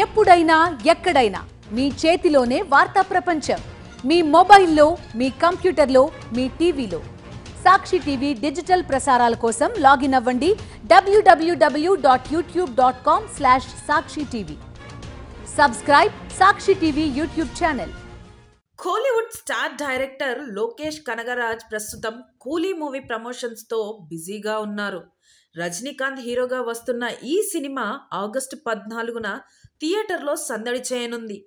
ఎప్పుడైనా ఎక్కడైనా మీ చేతిలోనే వార్తా ప్రపంచం. మీ మొబైల్లో, మీ కంప్యూటర్లో, మీ టీవీలో. సాక్షి టీవీ డిజిటల్ ప్రసారాల కోసం లాగిన్ అవ్వండి www.youtube.com/sakshi-tv. Subscribe Sakshi TV YouTube channel. Kollywood star director Lokesh Kanagaraj ప్రస్తుతం కూలీ మూవీ ప్రమోషన్స్ తో బిజీగా ఉన్నారు. రజనీకాంత్ హీరోగా వస్తున్న ఈ సినిమా ఆగస్టు 14న థియేటర్లో సందడి చేయనుంది.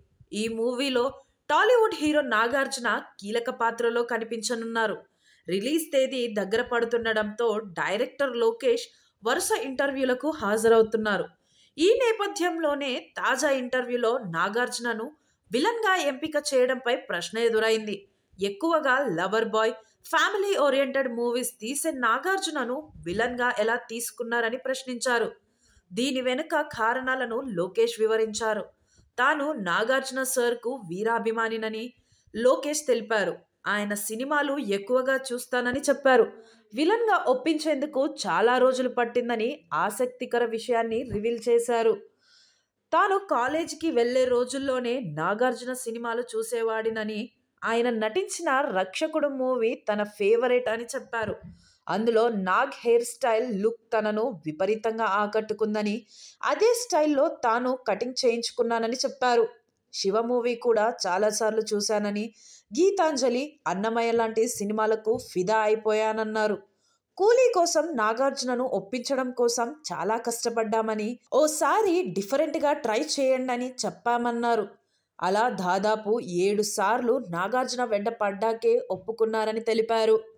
ఈ మూవీలో టాలీవుడ్ హీరో నాగార్జున కీలక పాత్రలో కనిపించనున్నారు. రిలీజ్ తేదీ దగ్గర పడుతుండడంతో డైరెక్టర్ లోకేష్ వరుస ఇంటర్వ్యూలకు హాజరవుతున్నారు. ఈ నేపథ్యంలోనే తాజా ఇంటర్వ్యూలో నాగార్జునను విలన్ గా ఎంపిక చేయడంపై ప్రశ్న ఎదురైంది. ఎక్కువగా lover boy, family oriented movies తీసే నాగార్జునను విలన్ గా ఎలా తీసుకున్నారని ప్రశ్నించారు. దీని వెనుక కారణాలను లోకేష్ వివరించారు. తాను నాగార్జున సర్ కు వీరాభిమానినని లోకేష్ తెలిపారు. ఆయన సినిమాలు ఎక్కువగా చూస్తానని చెప్పారు. విలన్ గా ఒప్పించేందుకు చాలా రోజులు పట్టిందని ఆసక్తికర విషయాన్ని రివీల్ చేశారు. తాను కాలేజీకి వెళ్లే రోజుల్లోనే నాగార్జున సినిమాలు చూసేవాడినని, ఆయన నటించిన రక్షకుడు మూవీ తన ఫేవరెట్ అని చెప్పారు. అందులో నాగ్ హెయిర్ స్టైల్ లుక్ తనను విపరీతంగా ఆకట్టుకుందని, అదే స్టైల్లో తాను కటింగ్ చేయించుకున్నానని చెప్పారు. శివ మూవీ కూడా చాలాసార్లు చూశానని, గీతాంజలి, అన్నమయ్య లాంటి సినిమాలకు ఫిదా అయిపోయానన్నారు. కూలీ కోసం నాగార్జునను ఒప్పించడం కోసం చాలా కష్టపడ్డామని, ఓసారి డిఫరెంట్గా ట్రై చేయండి అని చెప్పామన్నారు. అలా దాదాపు 7 సార్లు నాగార్జున వెంట పడ్డాకే ఒప్పుకున్నారని తెలిపారు.